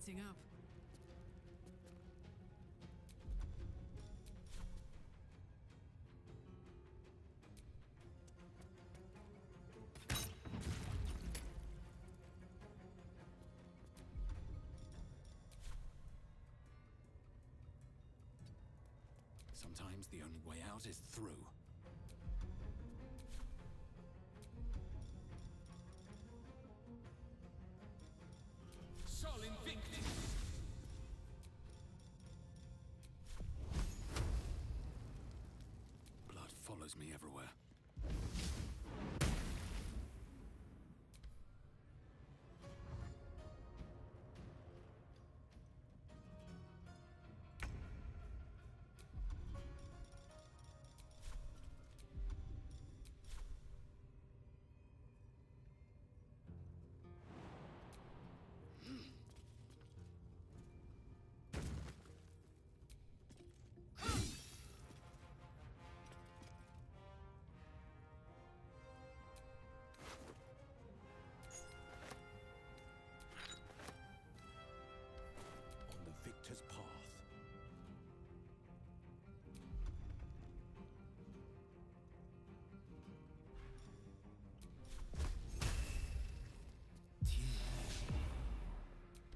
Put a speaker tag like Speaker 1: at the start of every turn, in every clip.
Speaker 1: meeting up.
Speaker 2: Sometimes the only way out is through.
Speaker 3: Sol Invictus!
Speaker 2: Blood follows me everywhere.
Speaker 4: On the victor's path.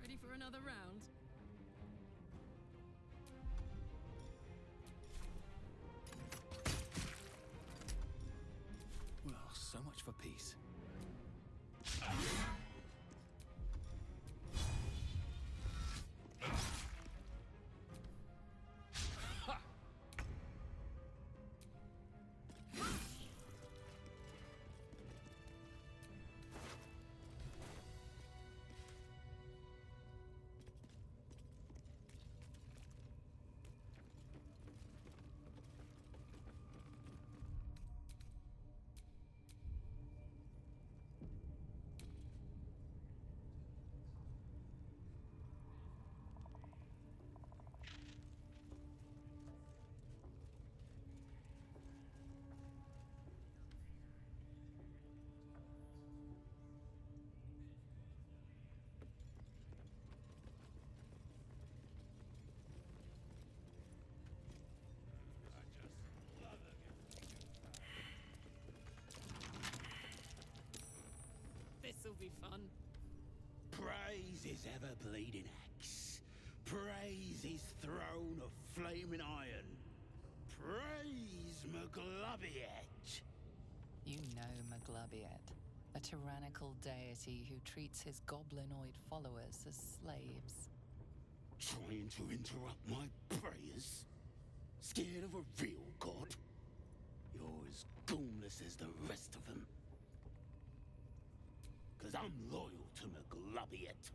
Speaker 1: Ready for another round?
Speaker 2: Well, so much for peace.
Speaker 1: This'll be fun.
Speaker 5: Praise his ever-bleeding axe. Praise his throne of flaming iron. Praise Maglubbiet.
Speaker 6: You know Maglubbiet, a tyrannical deity who treats his goblinoid followers as slaves.
Speaker 5: Trying to interrupt my prayers? Scared of a real god? You're as goonless as the rest of them. 'Cause I'm loyal to Maglubbiet.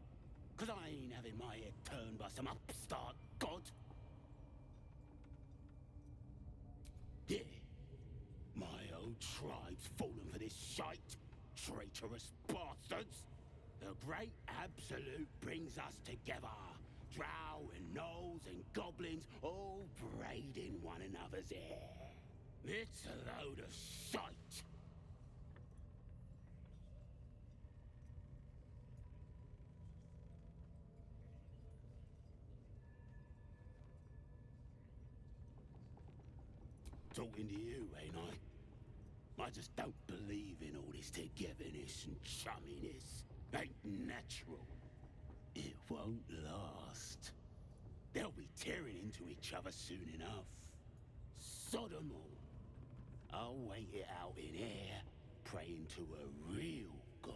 Speaker 5: 'Cause I ain't having my head turned by some upstart god. Yeah, my old tribe's fallen for this shite, traitorous bastards. The great absolute brings us together. Drow and gnolls and goblins all braiding one another's hair. It's a load of shite. Talking to you, ain't I? I just don't believe in all this togetherness and chumminess. Ain't natural. It won't last. They'll be tearing into each other soon enough. Sod 'em all. I'll wait it out in air, praying to a real god.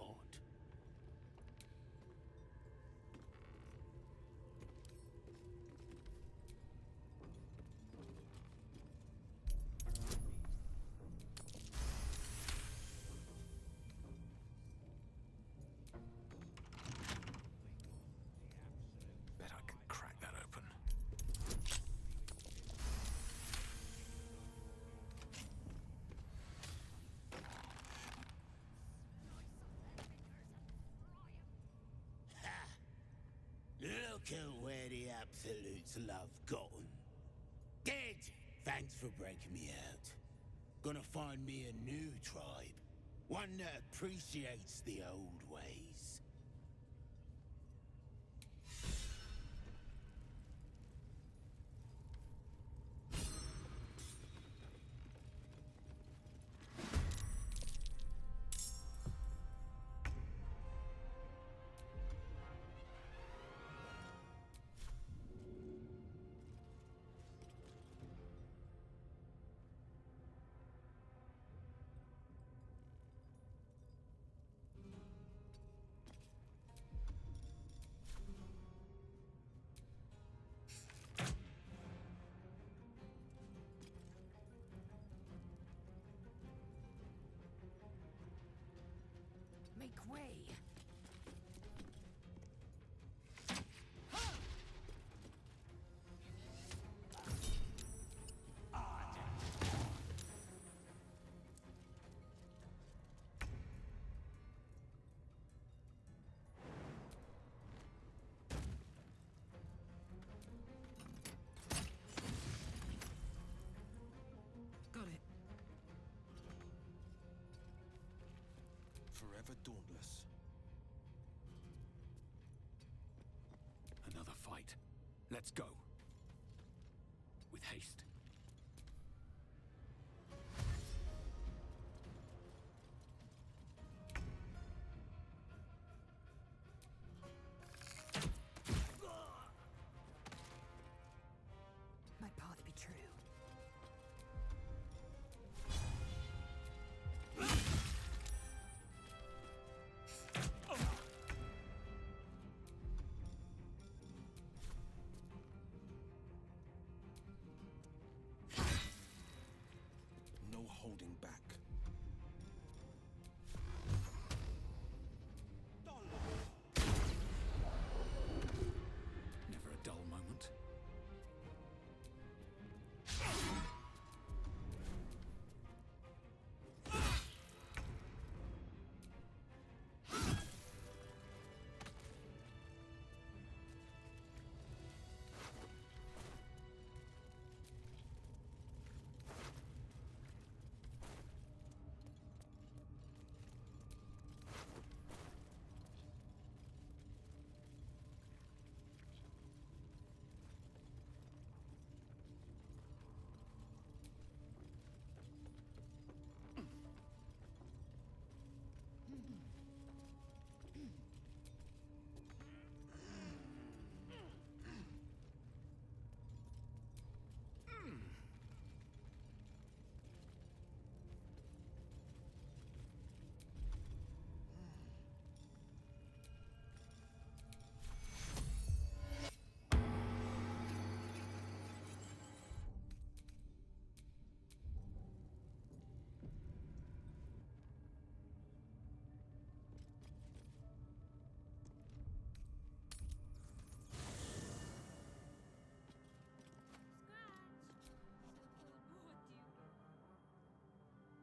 Speaker 2: Bet I can crack that open.
Speaker 5: Look at where the Absolutes love gotten. Dead! Thanks for breaking me out. Gonna find me a new tribe. One that appreciates the old ways.
Speaker 3: Forever dauntless.
Speaker 2: Another fight. Let's go. With haste.
Speaker 1: My path be true.
Speaker 3: No holding back.
Speaker 2: Never a dull moment.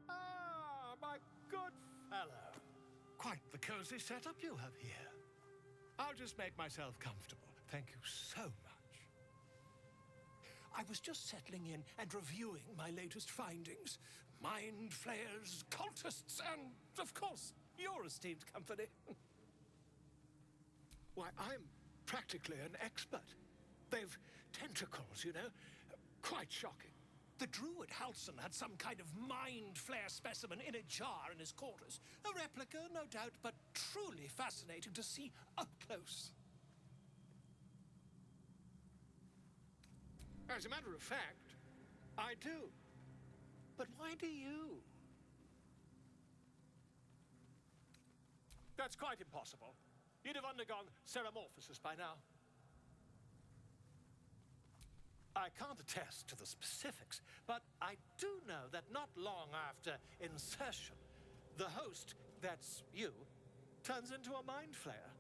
Speaker 4: Ah, my good fellow. Quite the cozy setup you have here. I'll just make myself comfortable. Thank you so much. I was just settling in and reviewing my latest findings. Mind flayers, cultists, and, of course, your esteemed company. Why, I'm practically an expert. They've tentacles, you know. Quite shocking. The druid Halson had some kind of mind flare specimen in a jar in his quarters. A replica, no doubt, but truly fascinating to see up close. As a matter of fact, I do. But why do you? That's quite impossible. You'd have undergone ceramorphosis by now. I can't attest to the specifics, but I do know that not long after insertion, the host, that's you, turns into a mind flayer.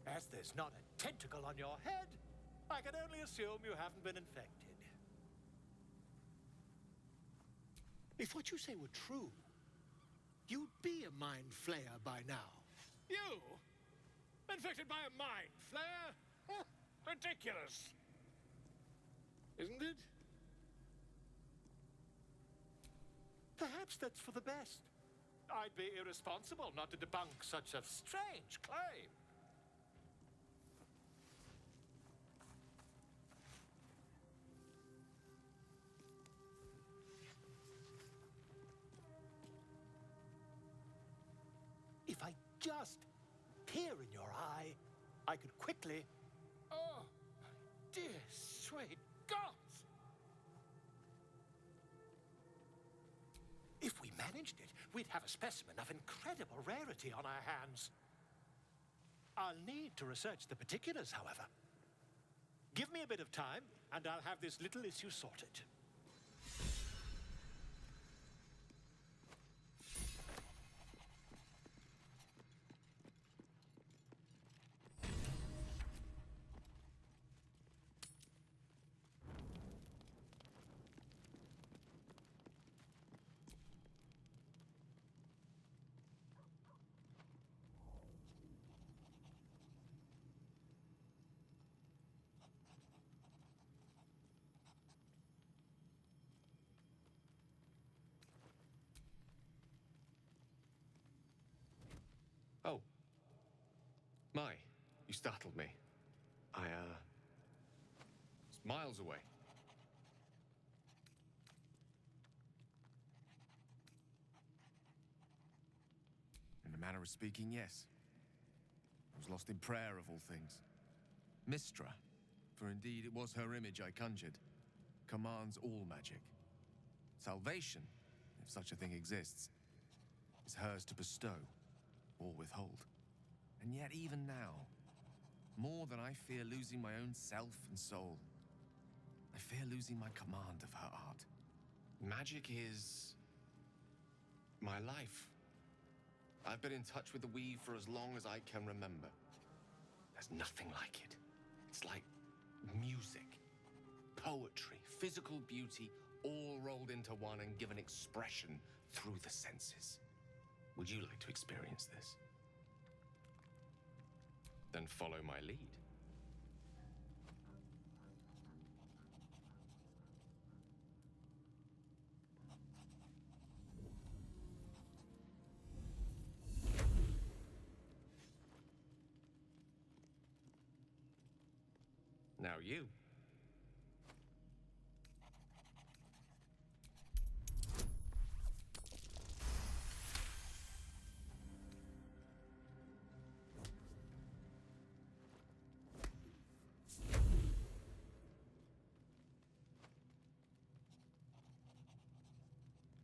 Speaker 4: As there's not a tentacle on your head, I can only assume you haven't been infected. If what you say were true, you'd be a mind flayer by now. You? Infected by a mind flare? Huh, ridiculous. Isn't it? Perhaps that's for the best. I'd be irresponsible not to debunk such a strange claim. If I just peer in your eye, I could quickly... Oh, dear sweet gods! If we managed it, we'd have a specimen of incredible rarity on our hands. I'll need to research the particulars, however. Give me a bit of time, and I'll have this little issue sorted. You startled me. It's miles away.
Speaker 7: In a manner of speaking, yes. I was lost in prayer of all things. Mistra, for indeed it was her image I conjured, commands all magic. Salvation, if such a thing exists, is hers to bestow or withhold. And yet even now, more than I fear losing my own self and soul, I fear losing my command of her art.
Speaker 4: Magic is my life. I've been in touch with the weave for as long as I can remember. There's nothing like it. It's like music, poetry, physical beauty, all rolled into one and given expression through the senses. Would you like to experience this? Then follow my lead. Now you.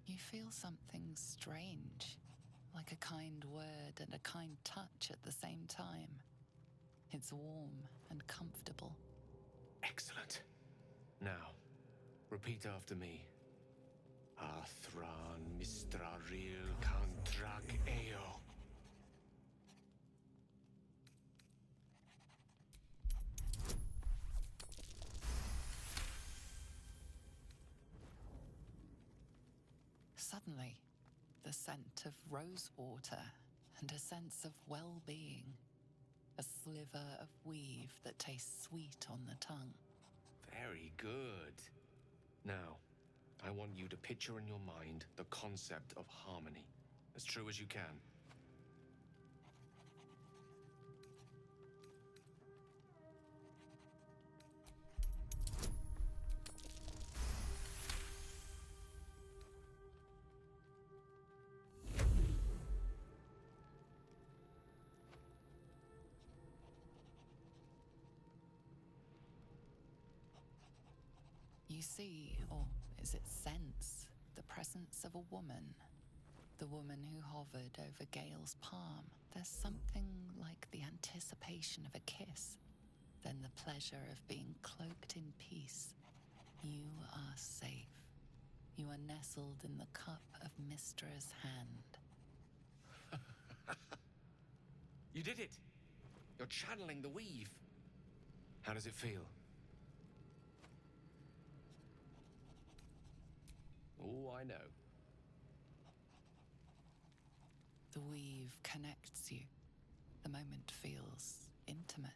Speaker 6: You feel something strange, like a kind word and a kind touch at the same time. It's warm and comfortable.
Speaker 4: Excellent. Now, repeat after me. Athran mistraril kantrak eo.
Speaker 6: Suddenly, the scent of rose water and a sense of well-being. A sliver of weave that tastes sweet on the tongue.
Speaker 4: Very good. Now, I want you to picture in your mind the concept of harmony, as true as you can.
Speaker 6: You see, or is it sense, the presence of a woman. The woman who hovered over Gale's palm. There's something like the anticipation of a kiss, then the pleasure of being cloaked in peace. You are safe. You are nestled in the cup of Mistra's hand.
Speaker 4: You did it! You're channeling the weave. How does it feel? Oh, I know.
Speaker 6: The weave connects you. The moment feels intimate.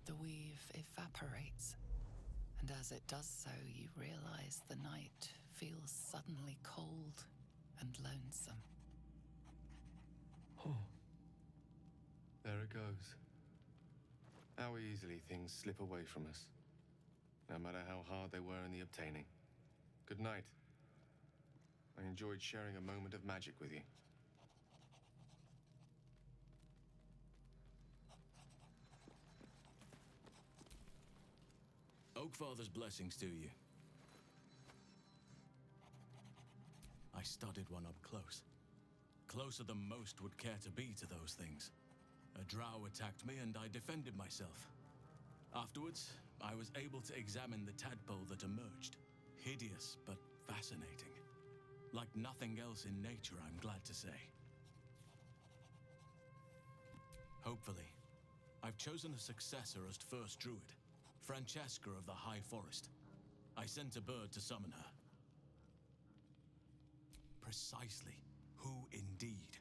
Speaker 6: The weave evaporates, and as it does so, you realize the night feels suddenly cold and lonesome.
Speaker 4: Oh. There it goes. How easily things slip away from us, no matter how hard they were in the obtaining. Good night. I enjoyed sharing a moment of magic with you.
Speaker 2: Oakfather's blessings to you. I studied one up close. Closer than most would care to be to those things. A drow attacked me and I defended myself. Afterwards, I was able to examine the tadpole that emerged. Hideous, but fascinating. Like nothing else in nature, I'm glad to say. Hopefully, I've chosen a successor as first druid, Francesca of the High Forest. I sent a bird to summon her. Precisely. Who indeed?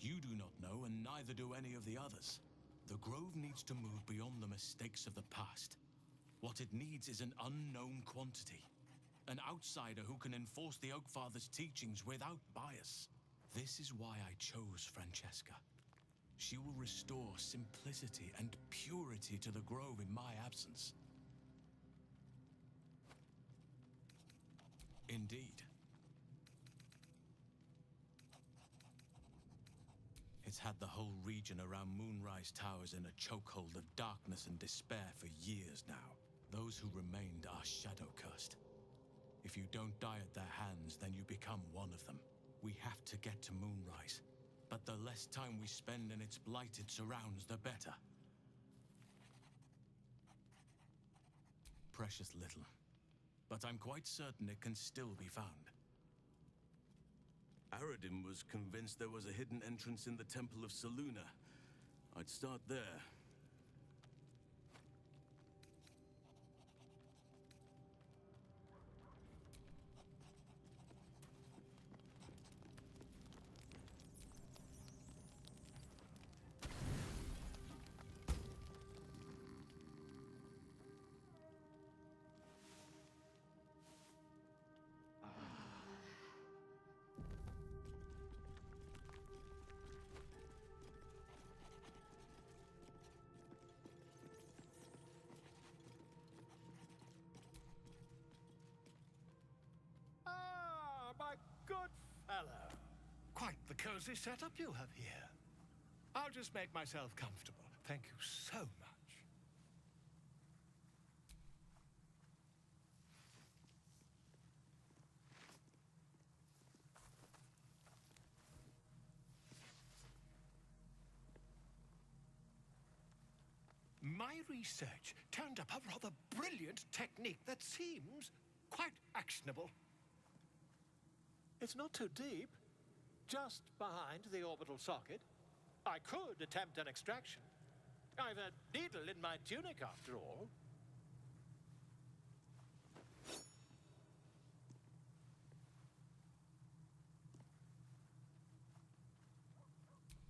Speaker 2: You do not know, and neither do any of the others. The Grove needs to move beyond the mistakes of the past. What it needs is an unknown quantity. An outsider who can enforce the Oakfather's teachings without bias. This is why I chose Francesca. She will restore simplicity and purity to the grove in my absence. Indeed. It's had the whole region around Moonrise Towers in a chokehold of darkness and despair for years now. Those who remained are shadow-cursed. If you don't die at their hands, then you become one of them. We have to get to Moonrise, but the less time we spend in its blighted surrounds, the better. Precious little, but I'm quite certain it can still be found.
Speaker 3: Aradin was convinced there was a hidden entrance in the Temple of Seluna. I'd start there.
Speaker 4: My good fellow. Quite the cozy setup you have here. I'll just make myself comfortable. Thank you so much. My research turned up a rather brilliant technique that seems quite actionable. It's not too deep, just behind the orbital socket. I could attempt an extraction. I've a needle in my tunic, after all.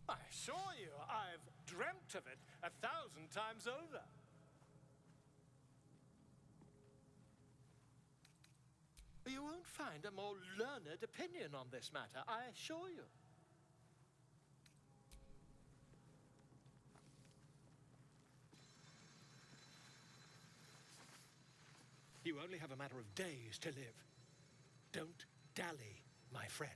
Speaker 4: I assure you, I've dreamt of it 1,000 times over. You won't find a more learned opinion on this matter, I assure you. You only have a matter of days to live. Don't dally, my friend.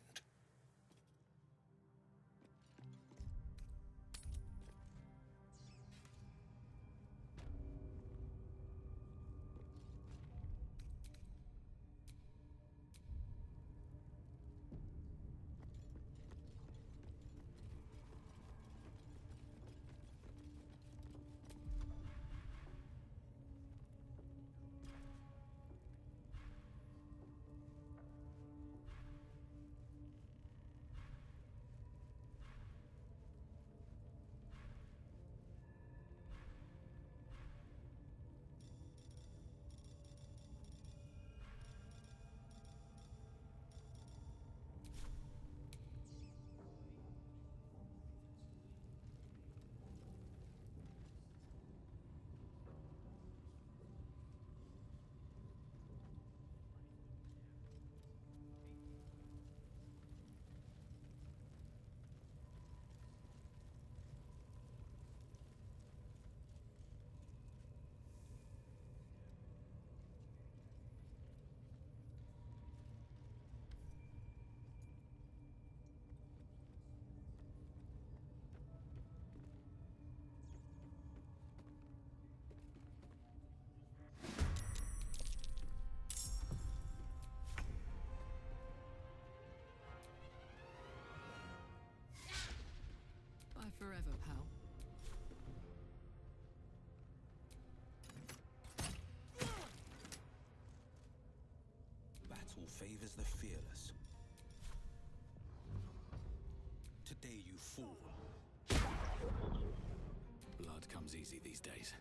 Speaker 1: Bye forever, pal.
Speaker 3: Battle favors the fearless. Today you fall.
Speaker 2: Blood comes easy these days.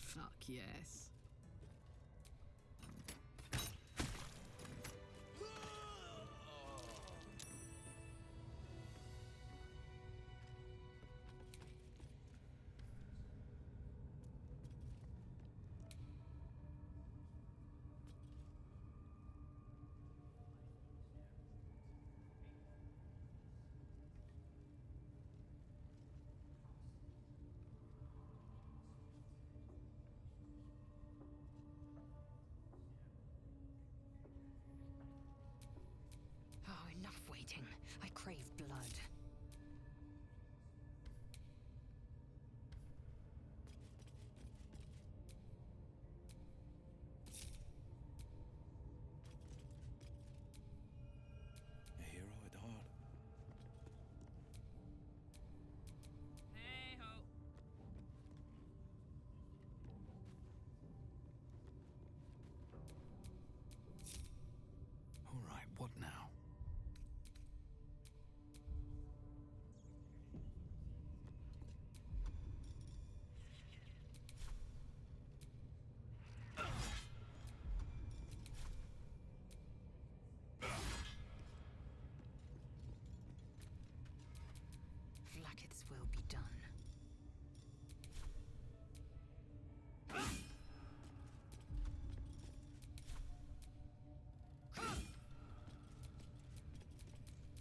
Speaker 1: Fuck yes.
Speaker 8: fighting. I crave blood.
Speaker 3: A hero at heart.
Speaker 1: Hey ho.
Speaker 4: All right, what now?
Speaker 8: Vlaakith's will be done.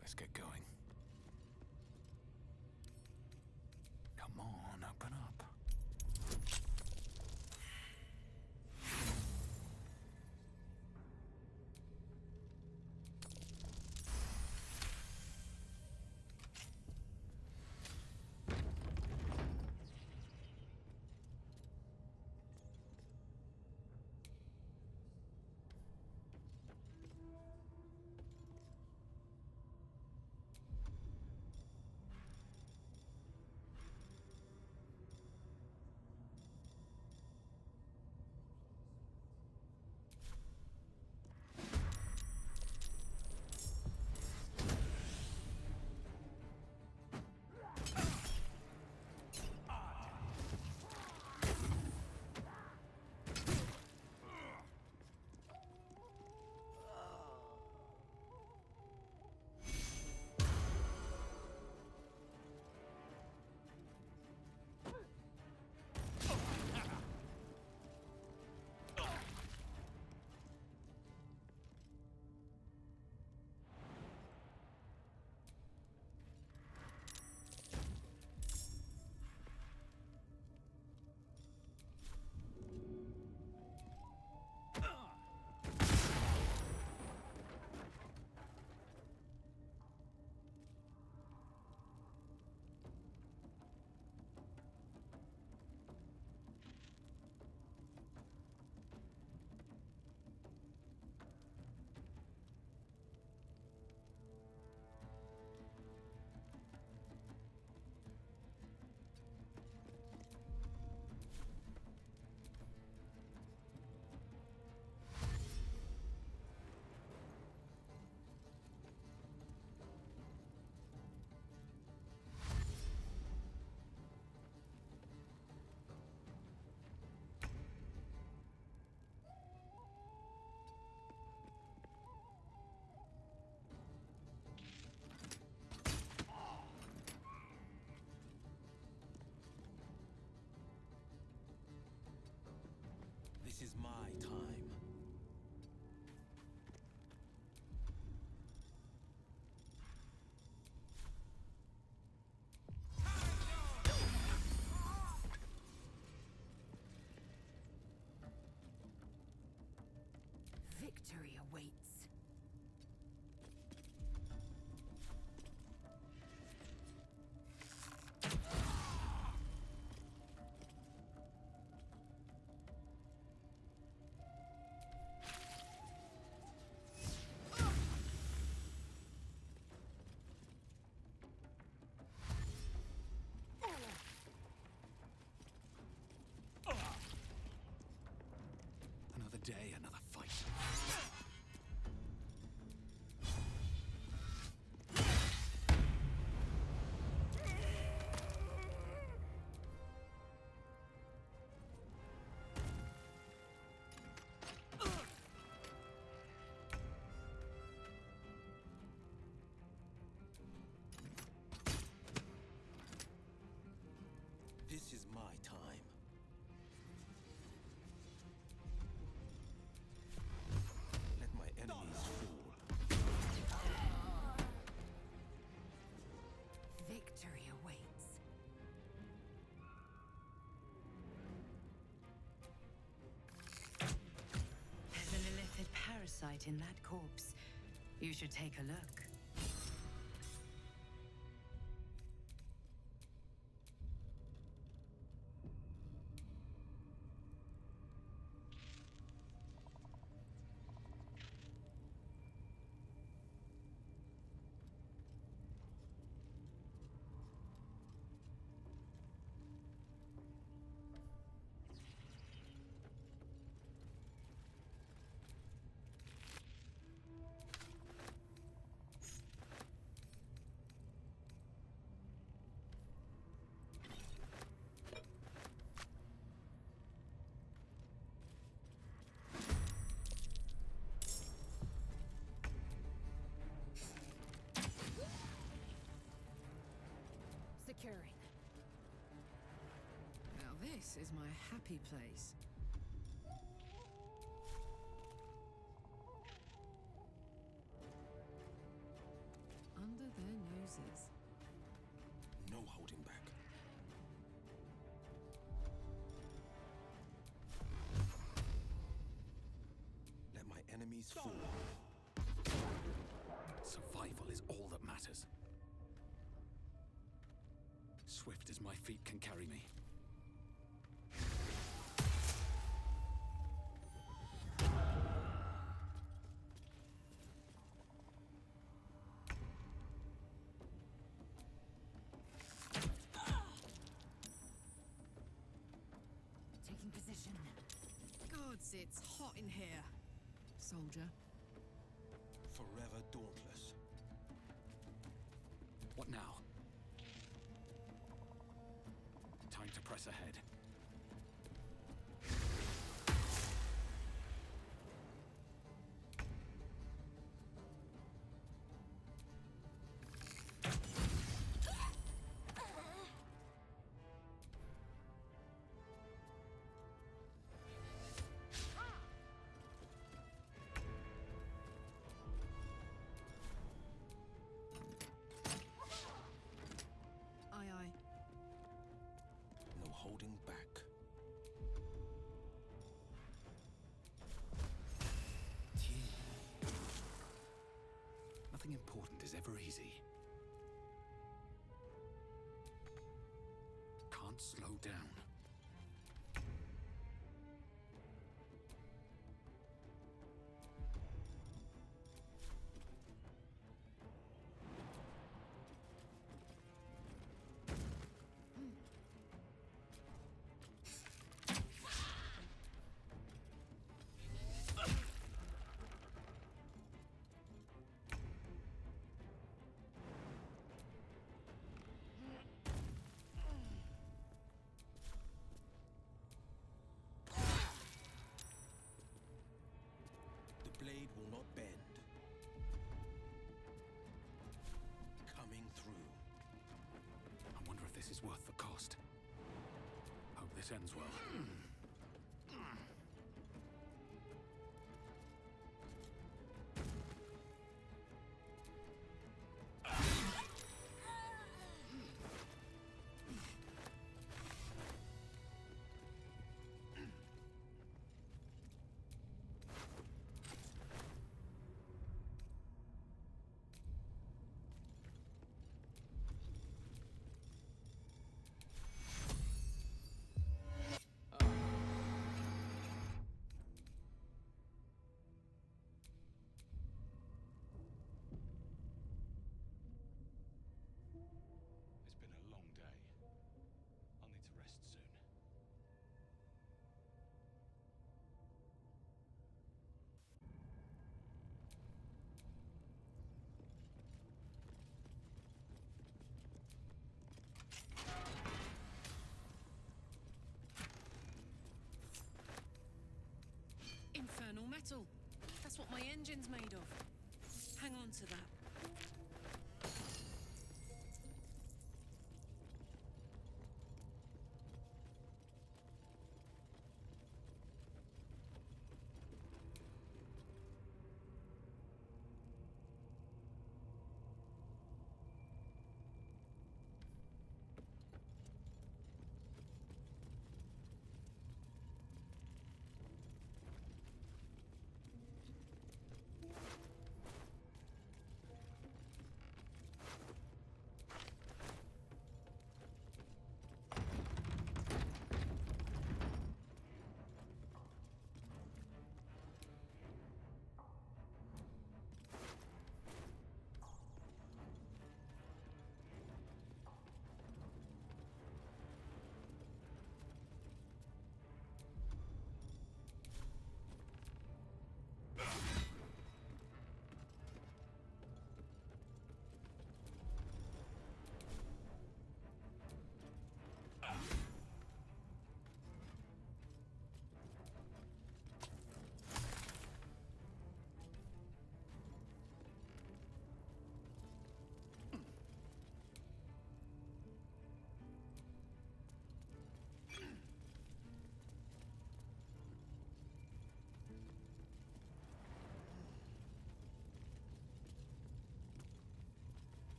Speaker 4: Let's get going. Come on, open up.
Speaker 3: This is my time.
Speaker 8: Victory awaits.
Speaker 4: Another day, another fight.
Speaker 3: This is my time. Let my enemies fall.
Speaker 8: Victory awaits. There's an illithid parasite in that corpse. You should take a look.
Speaker 1: This is my happy place. Under their noses.
Speaker 9: No holding back. Let my enemies fall.
Speaker 10: Survival is all that matters. Swift as my feet can carry me.
Speaker 8: Taking position.
Speaker 1: Gods, it's hot in here. Soldier.
Speaker 9: Forever dauntless.
Speaker 10: What now? Time to press ahead.
Speaker 1: Aye, aye.
Speaker 9: No holding back.
Speaker 10: Nothing important is ever easy. Can't slow down.
Speaker 9: The blade will not bend. Coming through.
Speaker 10: I wonder if this is worth the cost. Hope this ends well.
Speaker 11: It's been a long day. I'll need to rest soon.
Speaker 1: Infernal metal. That's what my engine's made of. Hang on to that.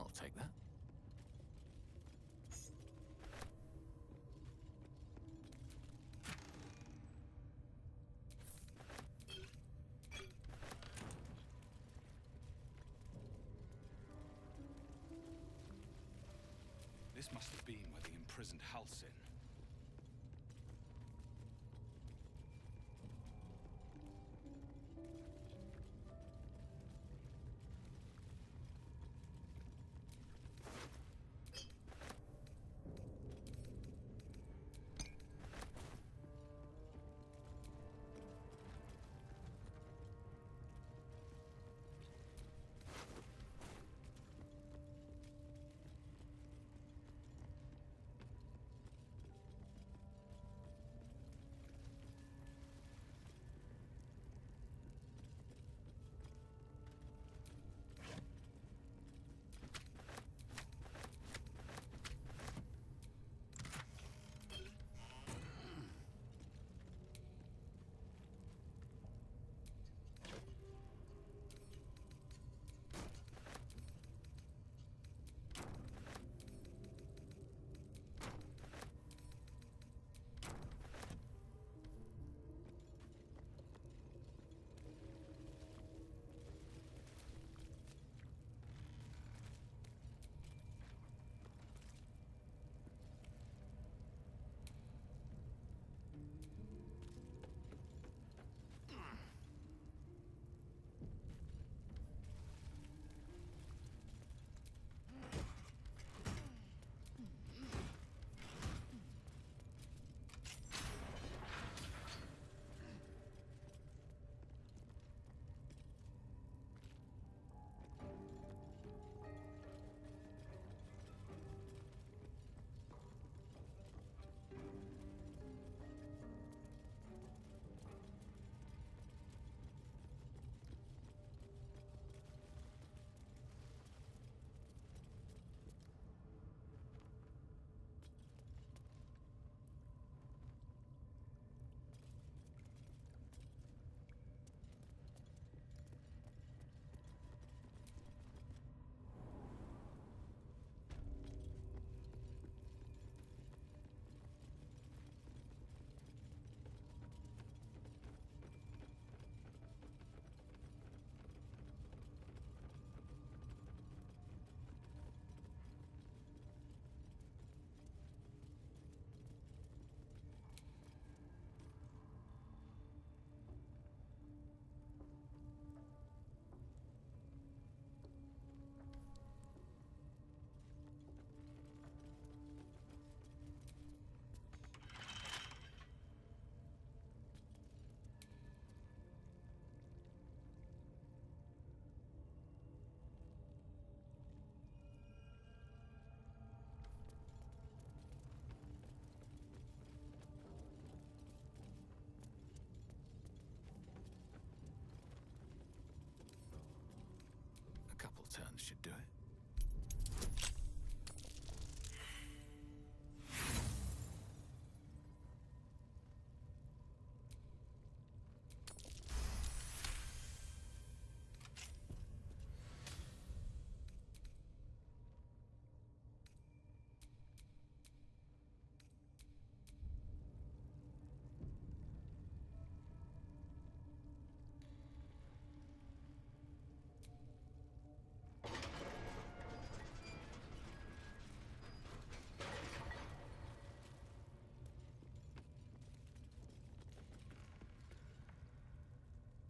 Speaker 10: I'll take that. This must have been where they imprisoned Halsin. A couple turns should do it.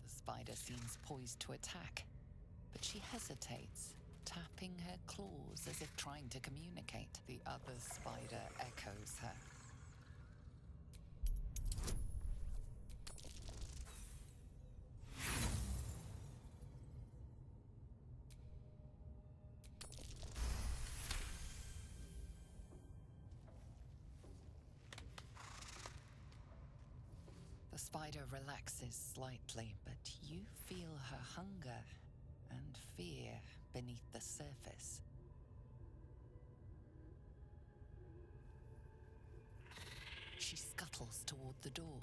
Speaker 6: The spider seems poised to attack, but she hesitates, tapping her claws as if trying to communicate. The other spider echoes her. The spider relaxes slightly, but you feel her hunger and fear beneath the surface. She scuttles toward the door.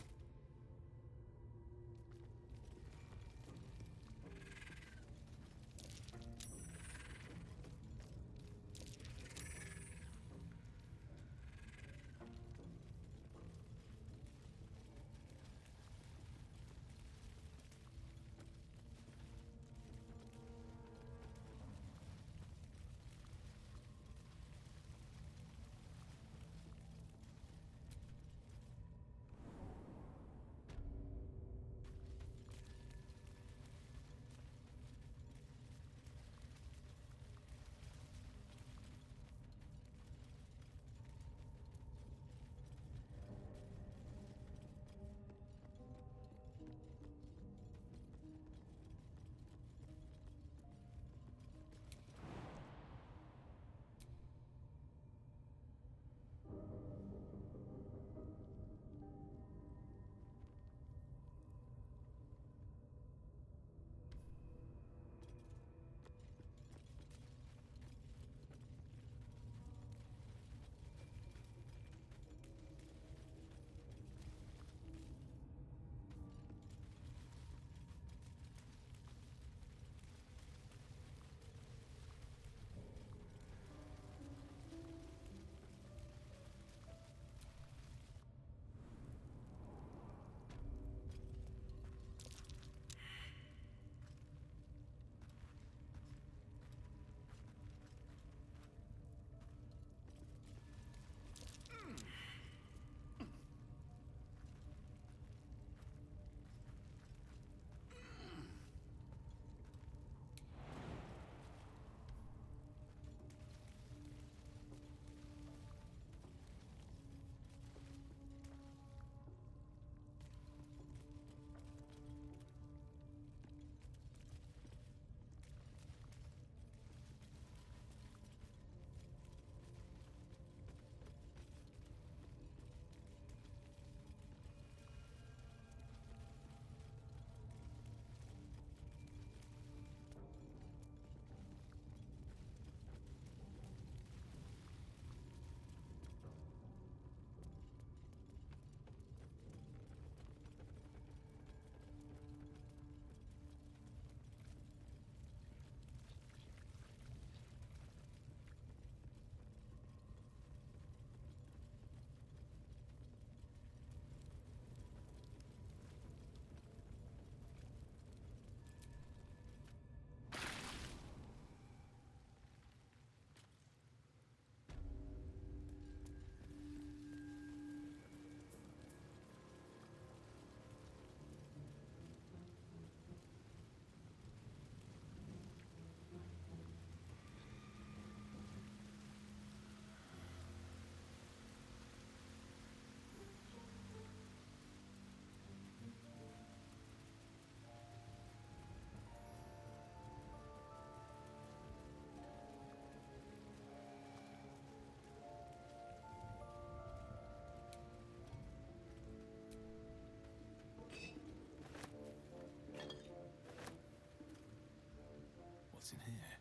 Speaker 10: What's in here?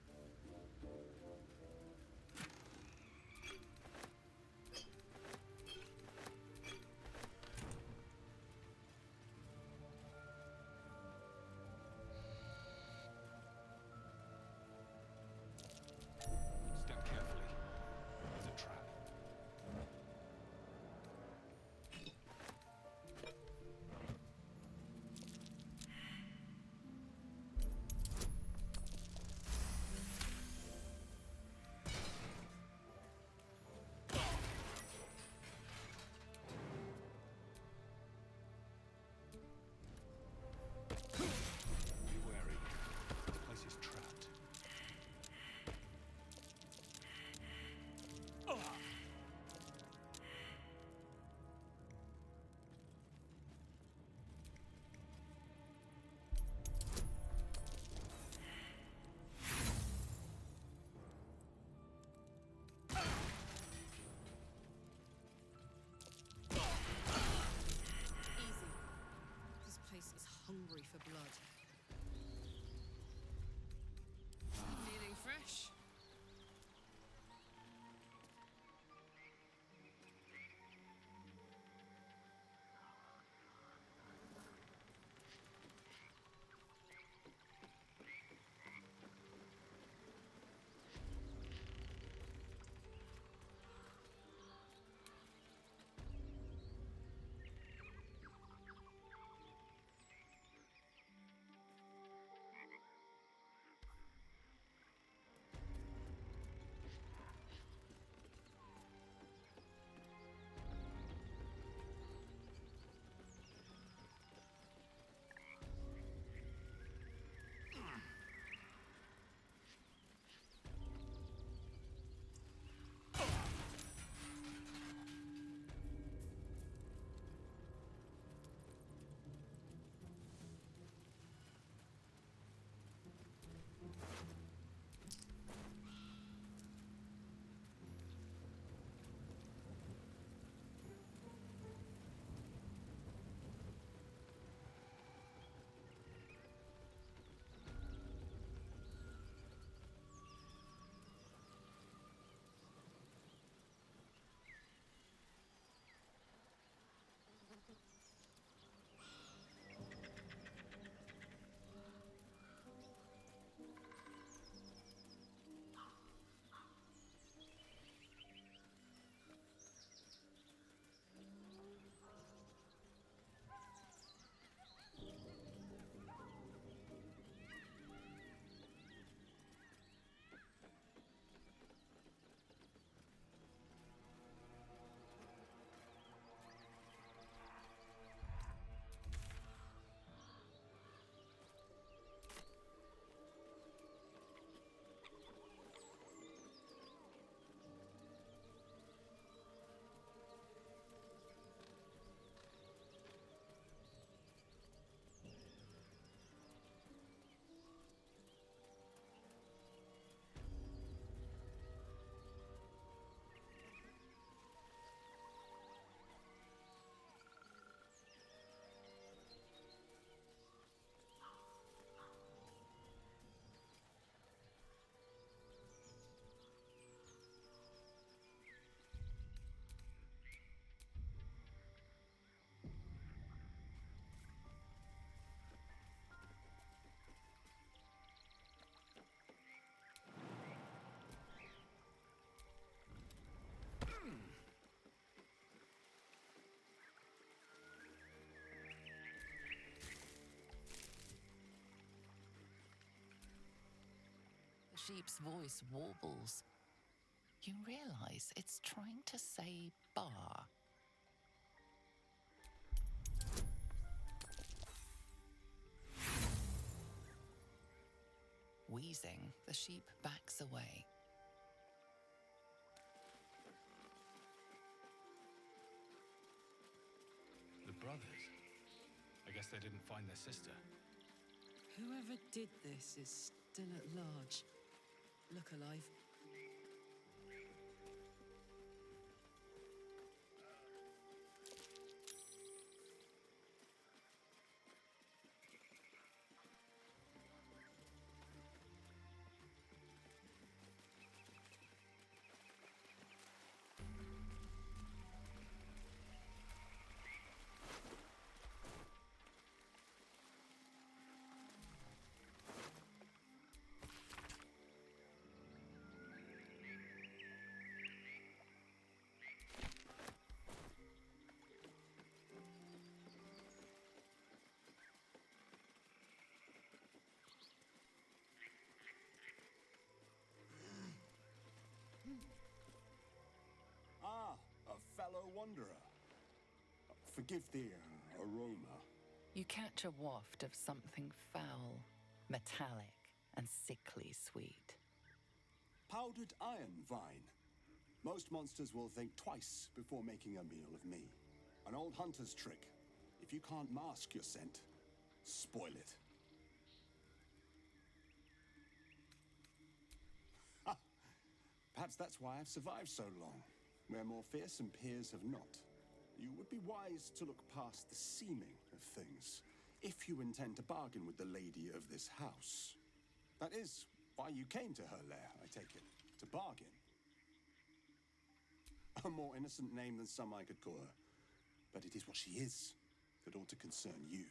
Speaker 10: Step carefully. There's a trap. Be wary. This place is trapped.
Speaker 1: Easy. This place is hungry for blood. Feeling fresh?
Speaker 6: The sheep's voice warbles. You realize it's trying to say bar. Wheezing, the sheep backs away.
Speaker 10: The brothers. I guess they didn't find their sister.
Speaker 1: Whoever did this is still at large. Look alive.
Speaker 12: Forgive the aroma.
Speaker 6: You catch a waft of something foul, metallic, and sickly sweet.
Speaker 12: Powdered iron vine. Most monsters will think twice before making a meal of me. An old hunter's trick. If you can't mask your scent, spoil it. Ha! Perhaps that's why I've survived so long, where more fearsome peers have not. You would be wise to look past the seeming of things, if you intend to bargain with the lady of this house. That is why you came to her lair, I take it, to bargain. A more innocent name than some I could call her. But it is what she is that ought to concern you.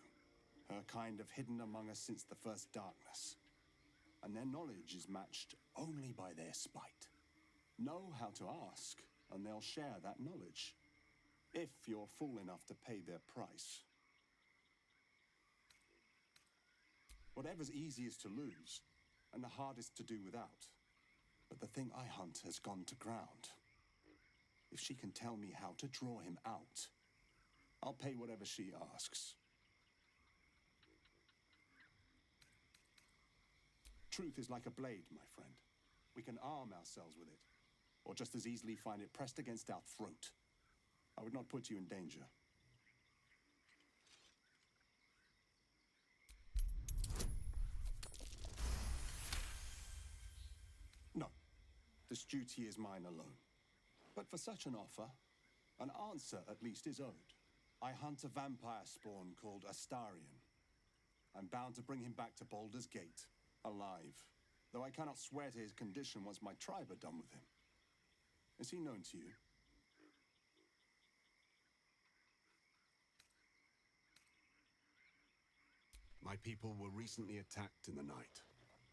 Speaker 12: Her kind have hidden among us since the first darkness. And their knowledge is matched only by their spite. Know how to ask, and they'll share that knowledge. If you're fool enough to pay their price. Whatever's easiest to lose, and the hardest to do without. But the thing I hunt has gone to ground. If she can tell me how to draw him out, I'll pay whatever she asks. Truth is like a blade, my friend. We can arm ourselves with it, or just as easily find it pressed against our throat. I would not put you in danger. No, this duty is mine alone. But for such an offer, an answer at least is owed. I hunt a vampire spawn called Astarion. I'm bound to bring him back to Baldur's Gate, alive. Though I cannot swear to his condition once my tribe are done with him. Is he known to you? My people were recently attacked in the night.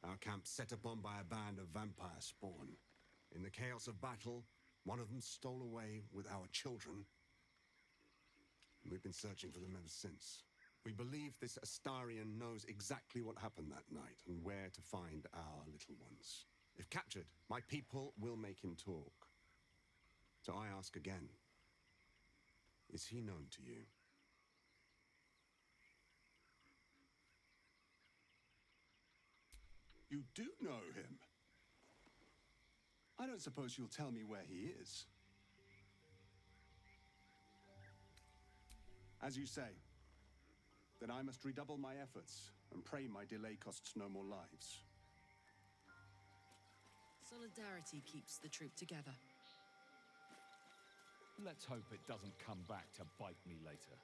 Speaker 12: Our camp set upon by a band of vampire spawn. In the chaos of battle, one of them stole away with our children. We've been searching for them ever since. We believe this Astarion knows exactly what happened that night and where to find our little ones. If captured, my people will make him talk. So I ask again, is he known to you? You do know him? I don't suppose you'll tell me where he is. As you say, then I must redouble my efforts and pray my delay costs no more lives.
Speaker 1: Solidarity keeps the troop together.
Speaker 10: Let's hope it doesn't come back to bite me later.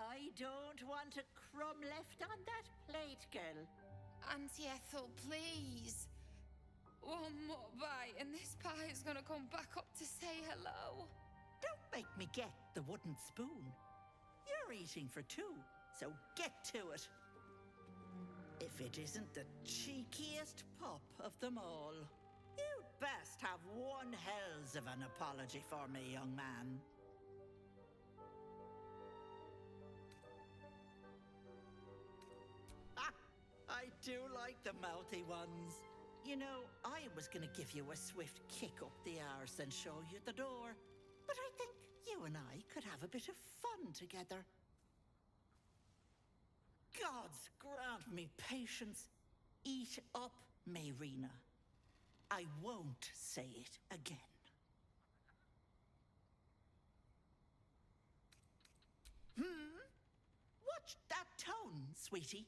Speaker 13: I don't want a crumb left on that plate, girl.
Speaker 8: Auntie Ethel, please. One more bite and this pie is gonna come back up to say hello.
Speaker 13: Don't make me get the wooden spoon. You're eating for two, so get to it. If it isn't the cheekiest pup of them all. You'd best have one hells of an apology for me, young man. I do like the mouthy ones. You know, I was gonna give you a swift kick up the arse and show you the door. But I think you and I could have a bit of fun together. Gods grant me patience. Eat up, Mayrina. I won't say it again. Watch that tone, sweetie.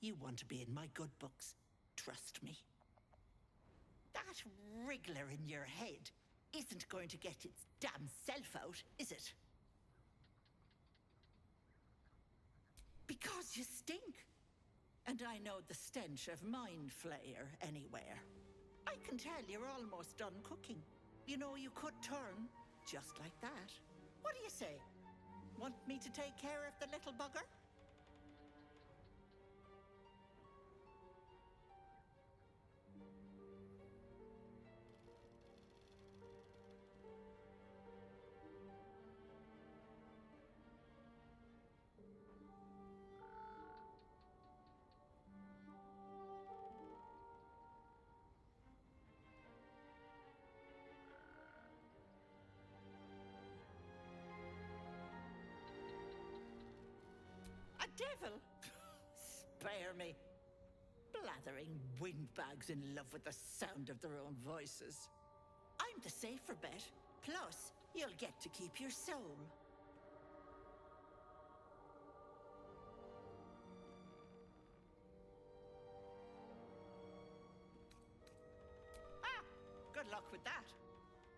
Speaker 13: You want to be in my good books. Trust me. That wriggler in your head isn't going to get its damn self out, is it? Because you stink. And I know the stench of mind flayer anywhere. I can tell you're almost done cooking. You know, you could turn just like that. What do you say? Want me to take care of the little bugger? A devil? Spare me. Blathering windbags in love with the sound of their own voices. I'm the safer bet. Plus, you'll get to keep your soul. Ah, good luck with that.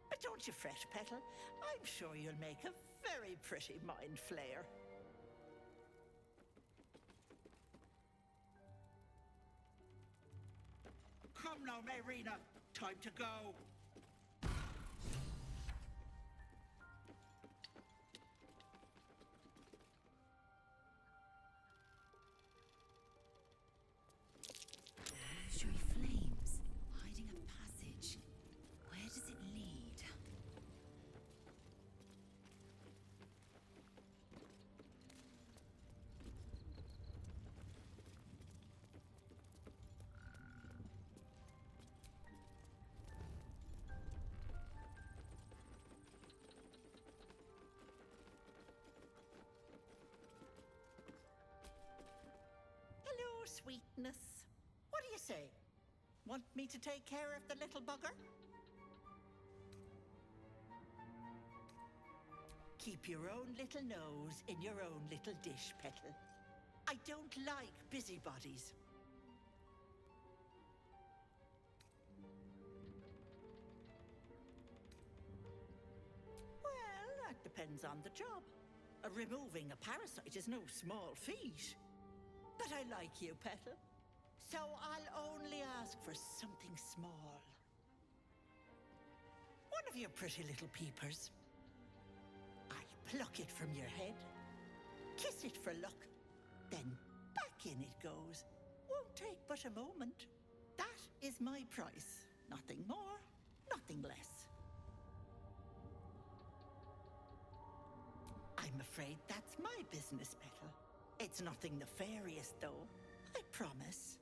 Speaker 13: But don't you fret, Petal. I'm sure you'll make a very pretty mind flayer. Come now, Marina. Time to go.
Speaker 14: Illusory flames, hiding a passage. Where does it lead?
Speaker 13: Hello, sweetness. What do you say? Want me to take care of the little bugger? Keep your own little nose in your own little dish, Petal. I don't like busybodies. Well, that depends on the job. Removing a parasite is no small feat. But I like you, Petal. So I'll only ask for something small. One of your pretty little peepers. I'll pluck it from your head, kiss it for luck, then back in it goes. Won't take but a moment. That is my price. Nothing more, nothing less. I'm afraid that's my business, Petal. It's nothing nefarious, though. I promise.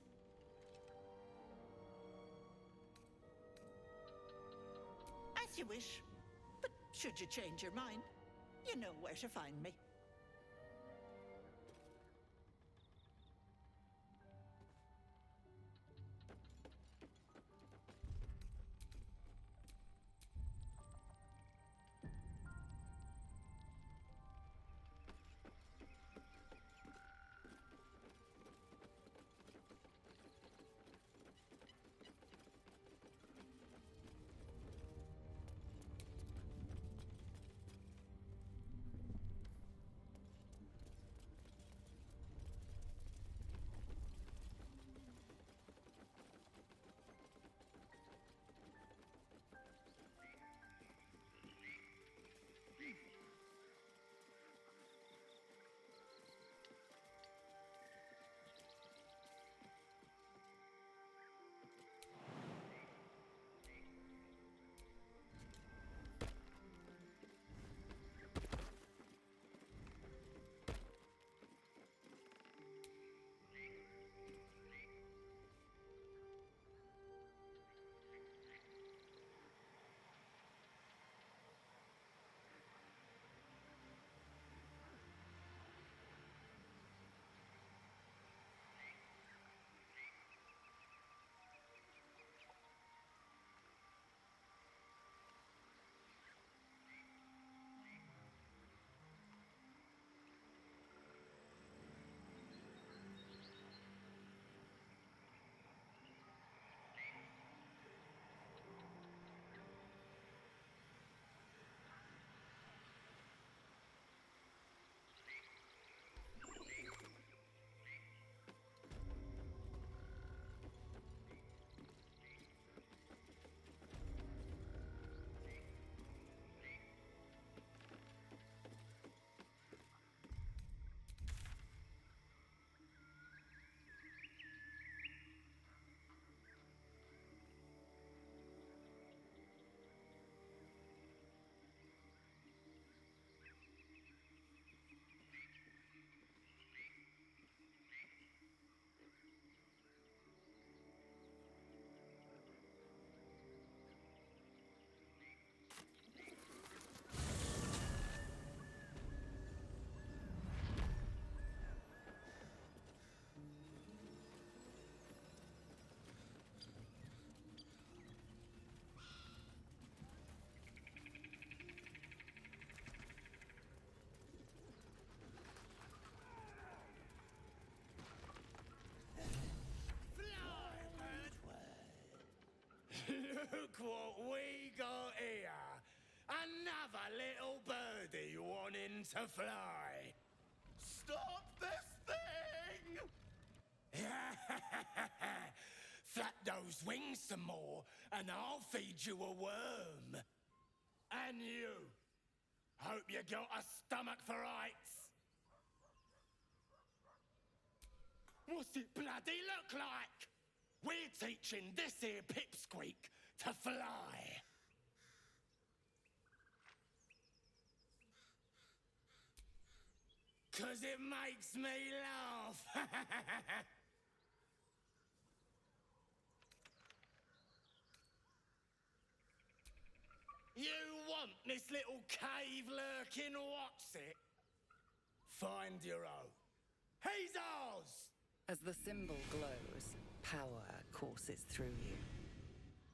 Speaker 13: As you wish. But should you change your mind, you know where to find me.
Speaker 5: to fly. Stop this thing! Flap those wings some more, and I'll feed you a worm. And you. Hope you got a stomach for heights. What's it bloody look like? We're teaching this here pipsqueak to fly. Cause it makes me laugh. You want this little cave lurking what's it? Find your own. He's ours!
Speaker 6: As the symbol glows, power courses through you.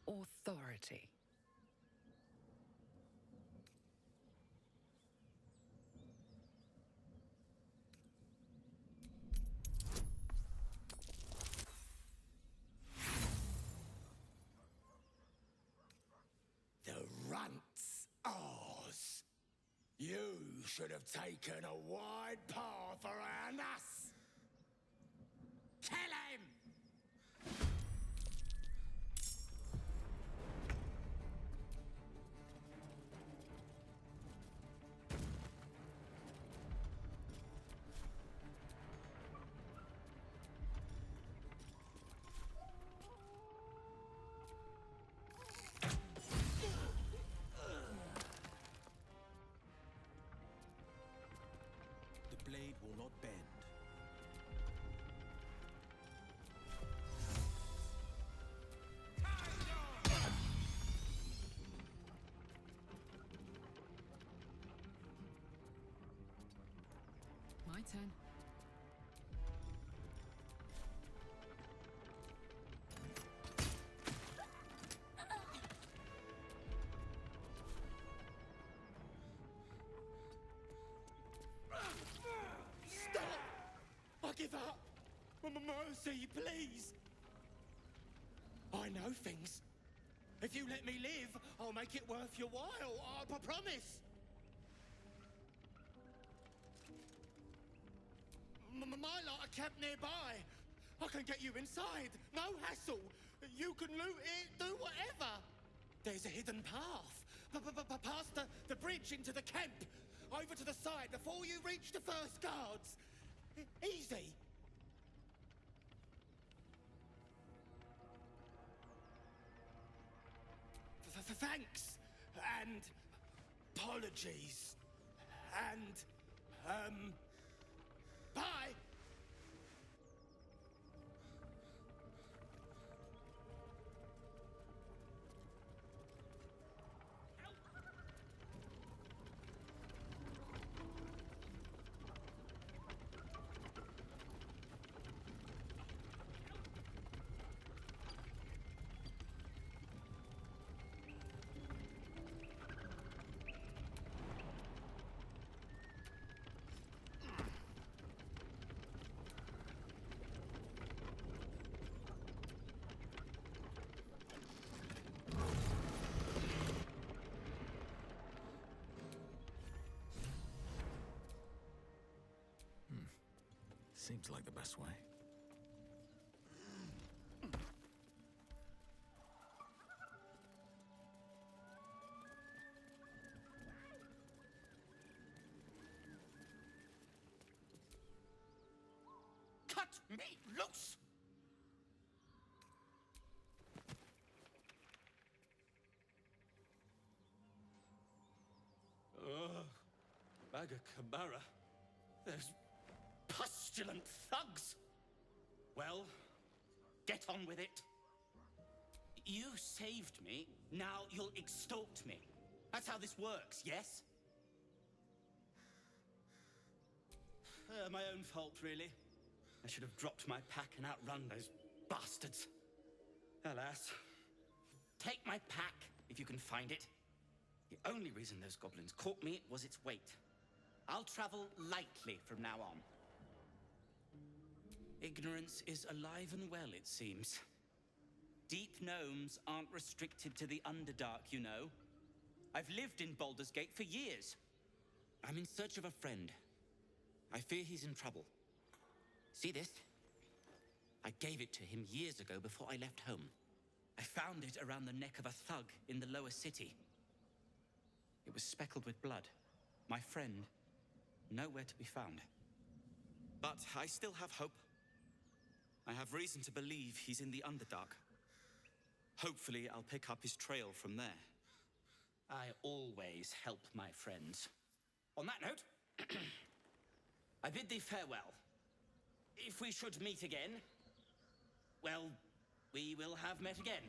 Speaker 6: Authority.
Speaker 5: The runt's ours. You should have taken a wide path around us. Kill him!
Speaker 9: The blade will not bend.
Speaker 1: My turn.
Speaker 5: Stop! I give up! Mercy, please! I know things. If you let me live, I'll make it worth your while. I promise. My lot are camped nearby. I can get you inside. No hassle. You can loot it, do whatever. There's a hidden path. Past the bridge into the camp. Over to the side before you reach the first guards. Easy. Thanks. And apologies. And, bye.
Speaker 2: Seems like the best way.
Speaker 5: Cut me loose! Bagakabara. There's pustulant thugs. Well, get on with it. You saved me, now you'll extort me. That's how this works, yes? My own fault, really. I should have dropped my pack and outrun those bastards. Alas. Take my pack, if you can find it. The only reason those goblins caught me was its weight. I'll travel lightly from now on. Ignorance is alive and well, it seems. Deep gnomes aren't restricted to the Underdark, you know. I've lived in Baldur's Gate for years.
Speaker 15: I'm in search of a friend. I fear he's in trouble. See this? I gave it to him years ago before I left home. I found it around the neck of a thug in the lower city. It was speckled with blood. My friend, nowhere to be found. But I still have hope. I have reason to believe he's in the Underdark. Hopefully, I'll pick up his trail from there. I always help my friends. On that note, I bid thee farewell. If we should meet again, well, we will have met again.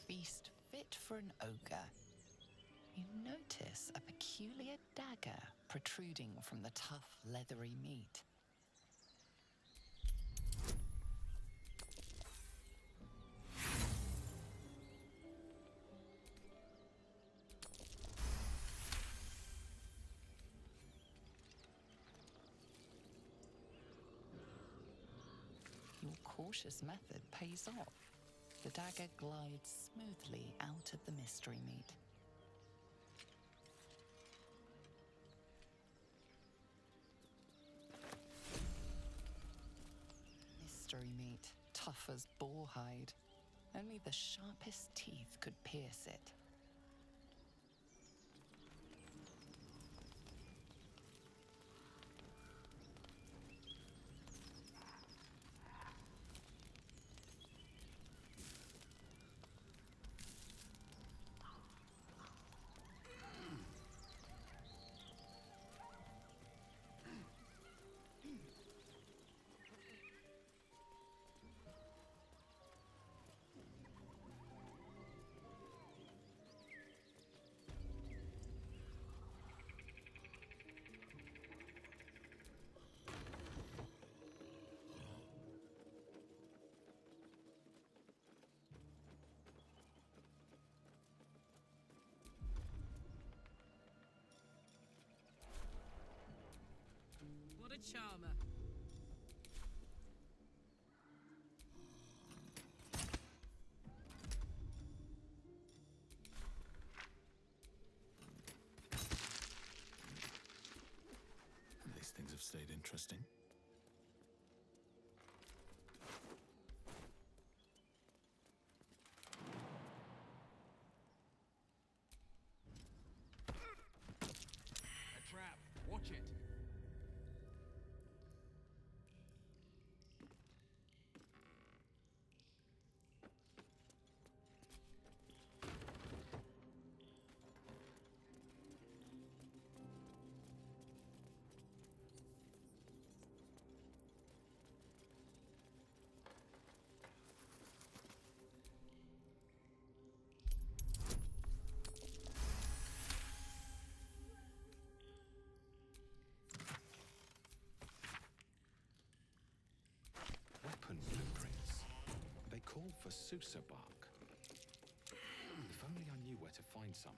Speaker 6: Feast fit for an ogre. You notice a peculiar dagger protruding from the tough, leathery meat. Your cautious method pays off. The dagger glides smoothly out of the mystery meat. Mystery meat, tough as boar hide. Only the sharpest teeth could pierce it.
Speaker 1: What a charmer.
Speaker 2: These things have stayed interesting.
Speaker 10: A trap. Watch it. Weapon blueprints. They call for Susa bark. If only I knew where to find some.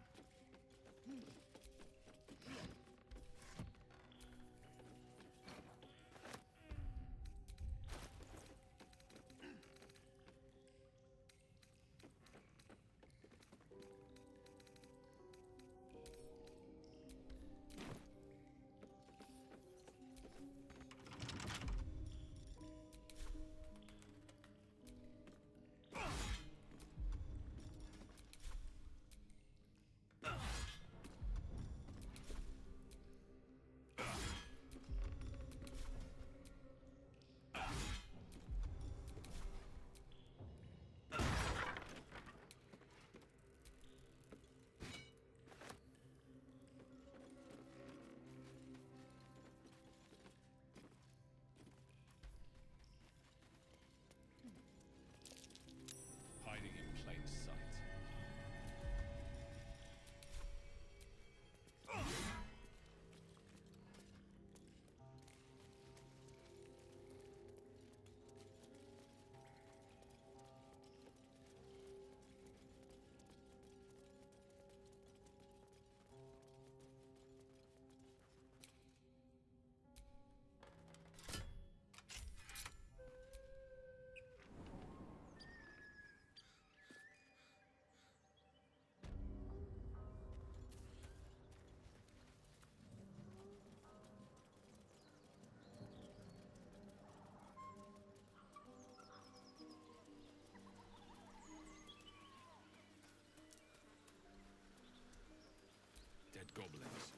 Speaker 11: Goblins.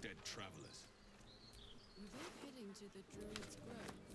Speaker 11: Dead travelers.
Speaker 1: Were they heading to the Druid's Grove?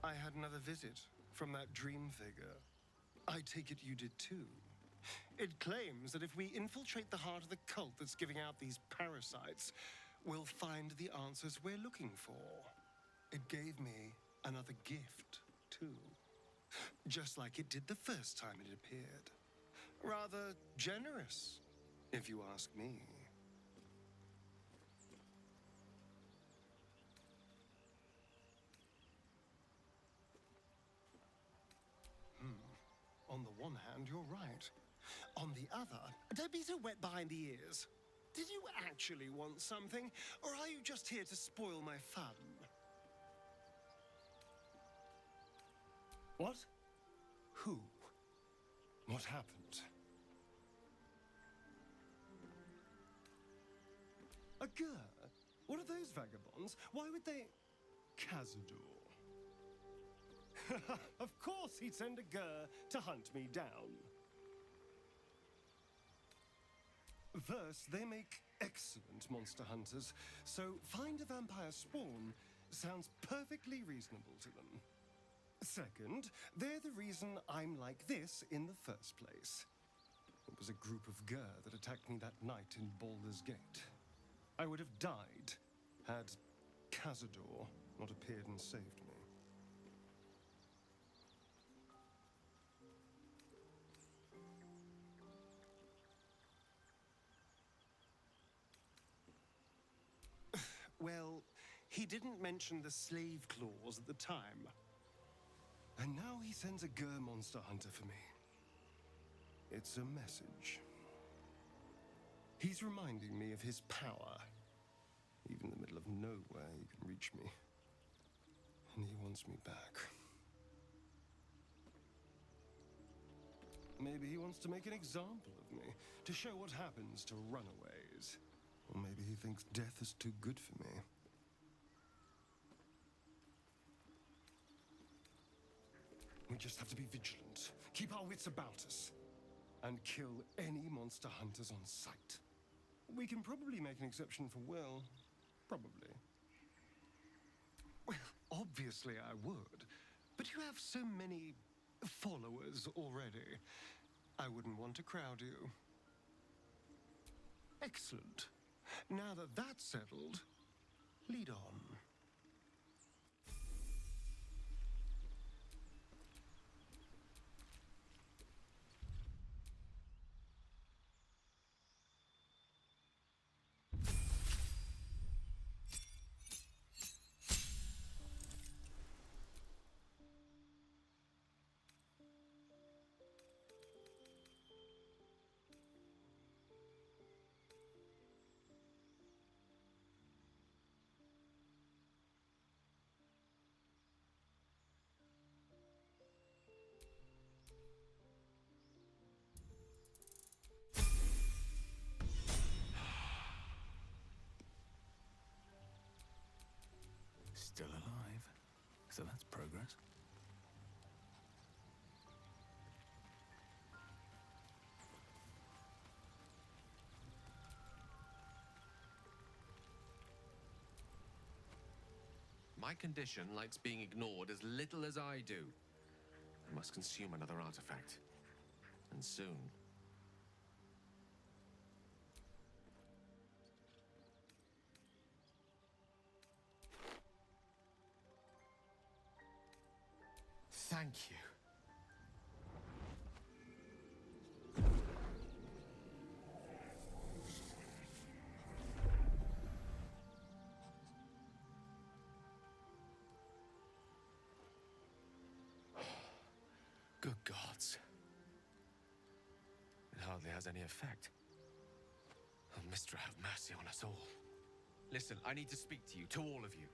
Speaker 16: I had another visit from that dream figure. I take it you did too. It claims that if we infiltrate the heart of the cult that's giving out these parasites, we'll find the answers we're looking for. It gave me another gift, too. Just like it did the first time it appeared. Rather generous, if you ask me. On the one hand, you're right. On the other, don't be so wet behind the ears. Did you actually want something, or are you just here to spoil my fun? What? Who? What happened? Gur? What are those vagabonds? Why would they... Cazador. Of course he'd send a Gur to hunt me down. First, they make excellent monster hunters, so find a vampire spawn sounds perfectly reasonable to them. Second, they're the reason I'm like this in the first place. It was a group of Gur that attacked me that night in Baldur's Gate. I would have died had Cazador not appeared and saved me. Well, he didn't mention the slave clause at the time. And now he sends a Gur monster hunter for me. It's a message. He's reminding me of his power. Even in the middle of nowhere, he can reach me. And he wants me back. Maybe he wants to make an example of me, to show what happens to runaways. Or maybe he thinks death is too good for me. We just have to be vigilant, keep our wits about us, and kill any monster hunters on sight. We can probably make an exception for Will. Probably. Well, obviously I would. But you have so many followers already. I wouldn't want to crowd you. Excellent. Now that that's settled, lead on.
Speaker 10: Still alive, so that's progress.
Speaker 7: My condition likes being ignored as little as I do. I must consume another artifact. And soon. Thank you. Good gods. It hardly has any effect. Oh, Mistra, have mercy on us all. Listen, I need to speak to you, to all of you.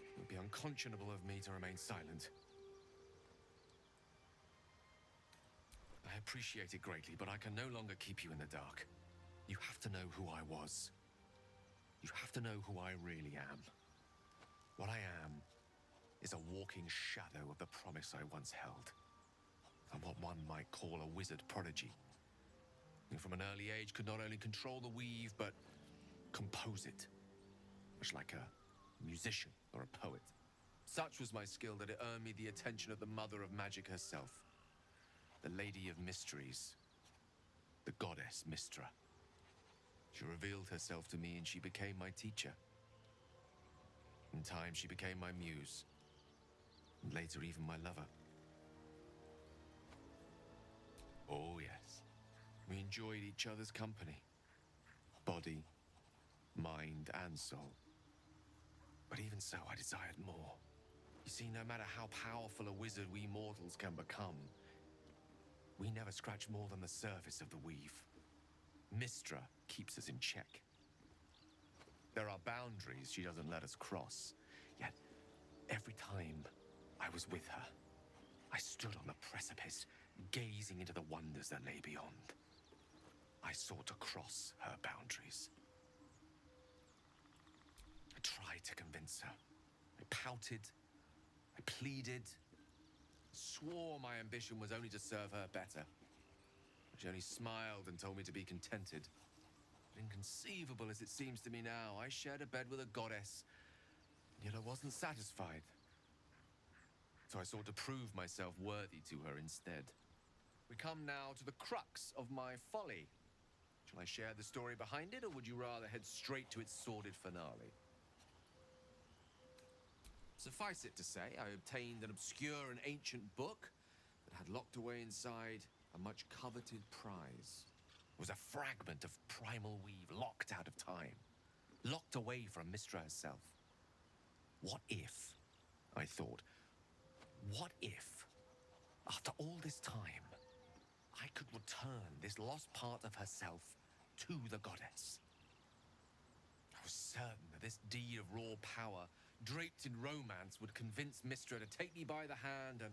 Speaker 7: It would be unconscionable of me to remain silent. I appreciate it greatly, but I can no longer keep you in the dark. You have to know who I was. You have to know who I really am. What I am is a walking shadow of the promise I once held. I'm what one might call a wizard prodigy, who from an early age could not only control the weave, but compose it, much like a musician or a poet. Such was my skill that it earned me the attention of the mother of magic herself, the Lady of Mysteries, the goddess Mistra. She revealed herself to me and she became my teacher. In time, she became my muse, and later even my lover. Oh, yes. We enjoyed each other's company. Body, mind, and soul. But even so, I desired more. You see, no matter how powerful a wizard we mortals can become, we never scratch more than the surface of the weave. Mistra keeps us in check. There are boundaries she doesn't let us cross. Yet, every time I was with her, I stood on the precipice, gazing into the wonders that lay beyond. I sought to cross her boundaries. tried to convince her. I pouted, I pleaded, swore my ambition was only to serve her better. She only smiled and told me to be contented. Inconceivable as it seems to me now, I shared a bed with a goddess, yet I wasn't satisfied. So I sought to prove myself worthy to her instead. We come now to the crux of my folly. Shall I share the story behind it, or would you rather head straight to its sordid finale? Suffice it to say, I obtained an obscure and ancient book that had locked away inside a much coveted prize. It was a fragment of primal weave locked out of time, locked away from Mystra herself. What if, I thought, what if, after all this time, I could return this lost part of herself to the goddess? I was certain that this deed of raw power, draped in romance, would convince Mystra to take me by the hand and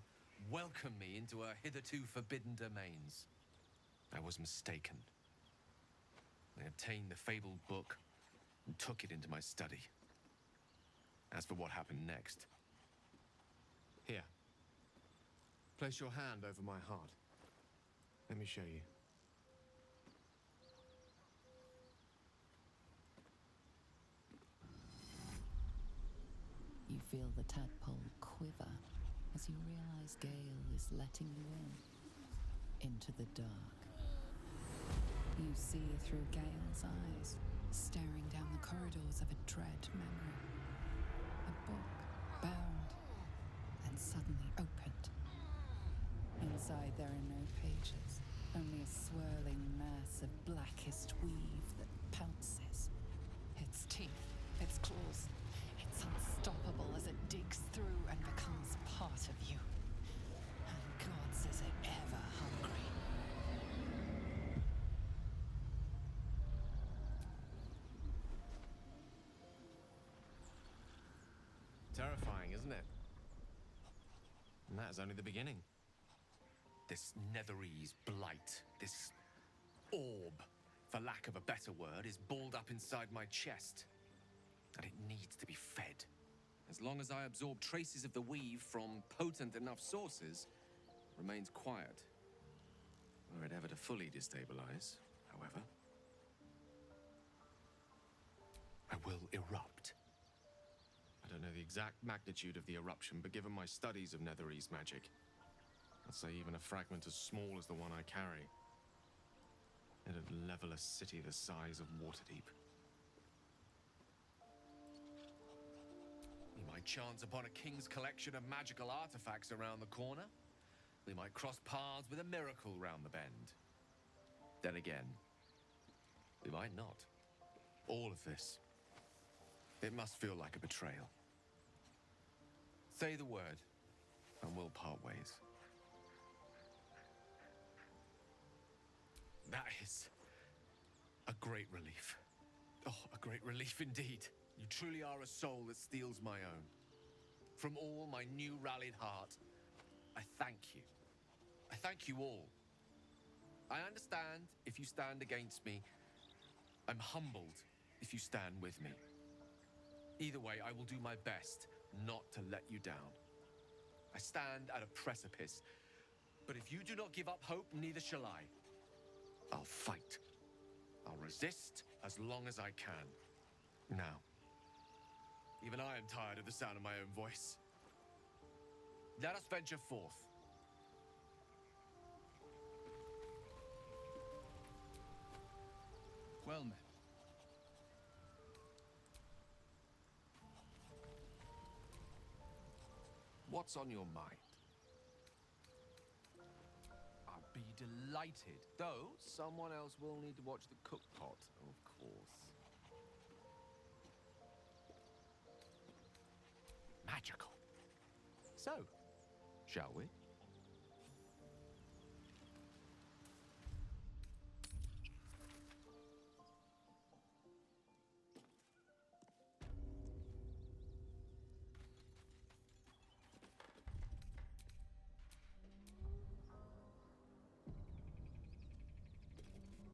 Speaker 7: welcome me into her hitherto forbidden domains. I was mistaken. I obtained the fabled book and took it into my study. As for what happened next... Here. Place your hand over my heart. Let me show you.
Speaker 6: You feel the tadpole quiver as you realize Gale is letting you into the dark. You see through Gale's eyes, staring down the corridors of a dread memory. A book, bound, and suddenly opened. Inside there are no pages, only a swirling mass of blackest weave that pounces. Its teeth, its claws, it's unstoppable as it digs through and becomes part of you. And gods, is it ever hungry.
Speaker 7: Terrifying, isn't it? And that is only the beginning. This Netherese blight, this orb, for lack of a better word, is balled up inside my chest. And it needs to be fed. As long as I absorb traces of the weave from potent enough sources, it remains quiet. Were it ever to fully destabilize, however, I will erupt. I don't know the exact magnitude of the eruption, but given my studies of Netherese magic, I'd say even a fragment as small as the one I carry, it'd level a city the size of Waterdeep. We might chance upon a king's collection of magical artifacts around the corner. We might cross paths with a miracle round the bend. Then again, we might not. All of this, it must feel like a betrayal. Say the word, and we'll part ways. That is a great relief. Oh, a great relief indeed. You truly are a soul that steals my own. From all my new rallied heart, I thank you. I thank you all. I understand if you stand against me. I'm humbled if you stand with me. Either way, I will do my best not to let you down. I stand at a precipice, but if you do not give up hope, neither shall I. I'll fight. I'll resist as long as I can. Now, even I am tired of the sound of my own voice. Let us venture forth.
Speaker 10: Well met.
Speaker 7: What's on your mind? I'll be delighted, though someone else will need to watch the cook pot, of course. Magical. So, shall we?